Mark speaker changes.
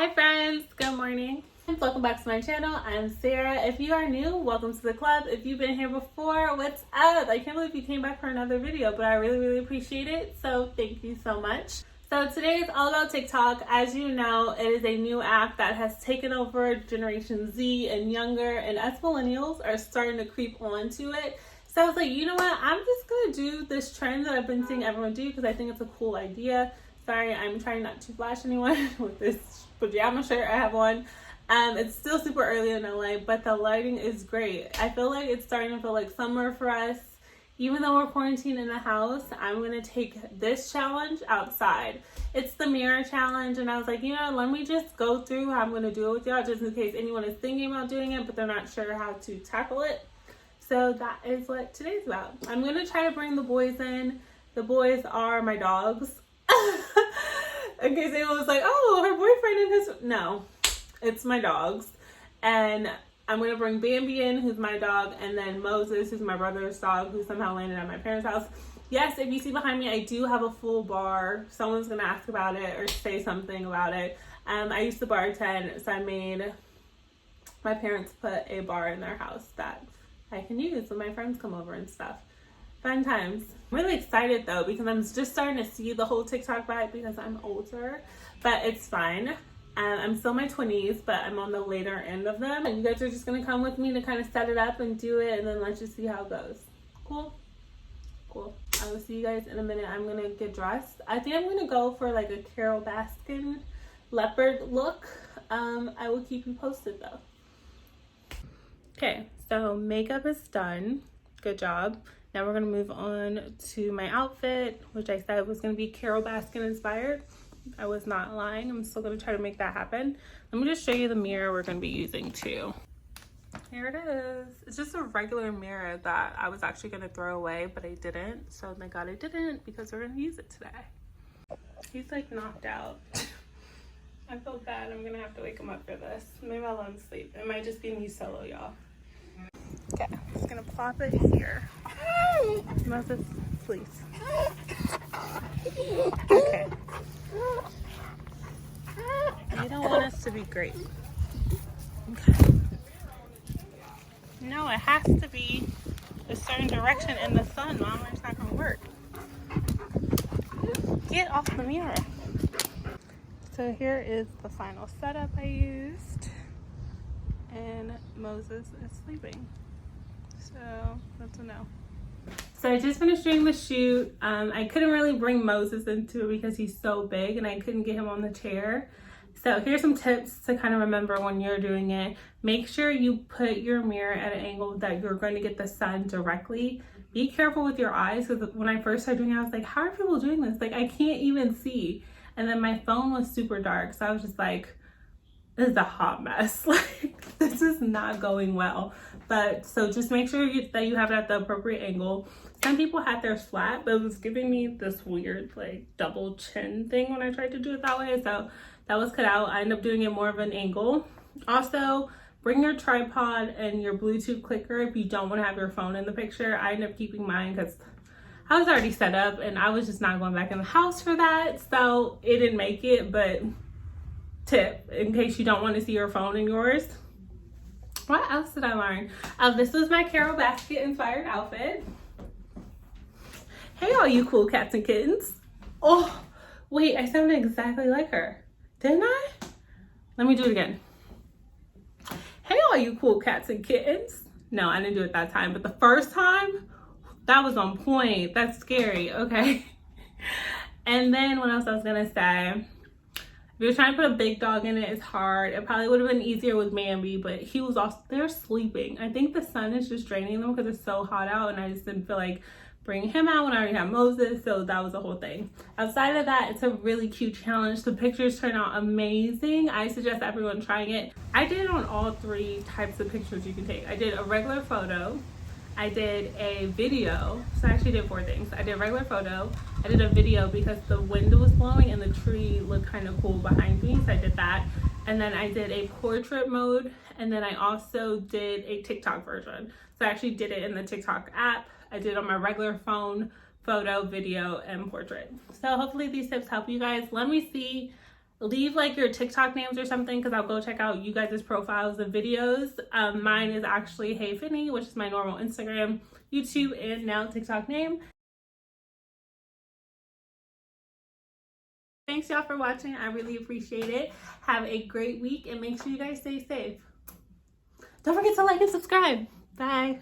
Speaker 1: Hi friends, good morning. Welcome back to my channel. I'm Sarah. If you are new, welcome to the club. If you've been here before, what's up? I can't believe you came back for another video, but I really appreciate it. So thank you so much. So today is all about TikTok. As you know, it is a new app that has taken over Generation Z and younger, and us millennials are starting to creep onto it. So I was like, you know what? I'm just gonna do this trend that I've been seeing everyone do because I think it's a cool idea. Sorry, I'm trying not to flash anyone with this pajama shirt I have on. It's still super early in LA, but the lighting is great. I feel like it's starting to feel like summer for us. Even though we're quarantined in the house, I'm gonna take this challenge outside. It's the mirror challenge, and I was like, you know, let me just go through how I'm gonna do it with y'all, just in case anyone is thinking about doing it, but they're not sure how to tackle it. So that is what today's about. I'm gonna try to bring the boys in. The boys are my dogs. In case anyone was like, oh, her boyfriend and his... No, it's my dogs. And I'm going to bring Bambi in, who's my dog, and then Moses, who's my brother's dog, who somehow landed at my parents' house. Yes, if you see behind me, I do have a full bar. Someone's going to ask about it or say something about it. I used to bartend, so I made my parents put a bar in their house that I can use when my friends come over and stuff. Fun times. I'm really excited though because I'm just starting to see the whole TikTok vibe because I'm older, but it's fine. I'm still in my 20s, but I'm on the later end of them. And you guys are just gonna come with me to kind of set it up and do it, and then let's just see how it goes. Cool? Cool. I will see you guys in a minute. I'm gonna get dressed. I think I'm gonna go for like a Carol Baskin leopard look. I will keep you posted though. Okay, so makeup is done. Good job. Now we're gonna move on to my outfit, which I said was gonna be Carol Baskin inspired. I was not lying. I'm still gonna try to make that happen. Let me just show you the mirror we're gonna be using too. Here it is. It's just a regular mirror that I was actually gonna throw away, but I didn't. So thank God I didn't because we're gonna use it today. He's like knocked out. I feel bad. I'm gonna have to wake him up for this. Maybe I'll let him sleep. It might just be me solo, y'all. Okay, I'm just gonna plop it here. Moses, please. Okay. You don't want us to be great. Okay. No, it has to be a certain direction in the sun, Mom, or it's not gonna work. Get off the mirror. So here is the final setup I used. And Moses is sleeping. So that's a no. So I just finished doing the shoot. I couldn't really bring Moses into it because he's so big and I couldn't get him on the chair. So here's some tips to kind of remember when you're doing it. Make sure you put your mirror at an angle that you're going to get the sun directly. Be careful with your eyes because when I first started doing it, I was like, how are people doing this? Like, I can't even see. And then my phone was super dark. So I was just like, this is a hot mess. Like, this is not going well. But so just make sure that you have it at the appropriate angle. Some people had theirs flat, but it was giving me this weird like double chin thing when I tried to do it that way. So that was cut out. I ended up doing it more of an angle. Also, bring your tripod and your Bluetooth clicker if you don't want to have your phone in the picture. I ended up keeping mine because I was already set up and I was just not going back in the house for that. So it didn't make it, but tip in case you don't want to see your phone in yours. What else did I learn? This was my Carol Baskin inspired outfit. Hey all you cool cats and kittens. Oh, wait, I sounded exactly like her. Didn't I? Let me do it again. Hey all you cool cats and kittens. No, I didn't do it that time, but the first time, that was on point. That's scary, okay. And then what else I was gonna say? If you're trying to put a big dog in it, it's hard. It probably would have been easier with Bambi, but he was also, they're sleeping. I think the sun is just draining them because it's so hot out and I just didn't feel like bringing him out when I already had Moses, so that was the whole thing. Outside of that, it's a really cute challenge. The pictures turn out amazing. I suggest everyone trying it. I did it on all three types of pictures you can take. I did a regular photo, I did a video, so I actually did 4 things. I did a regular photo, I did a video because the wind was blowing and the tree looked kind of cool behind me, so I did that. And then I did a portrait mode, and then I also did a TikTok version. So I actually did it in the TikTok app. I did it on my regular phone, photo, video, and portrait. So hopefully these tips help you guys. Let me see leave like your TikTok names or something, because I'll go check out you guys' profiles of videos. Mine is actually Hey Finney, which is my normal Instagram, YouTube, and now TikTok name. Thanks y'all for watching. I really appreciate it. Have a great week and make sure you guys stay safe. Don't forget to like and subscribe. Bye.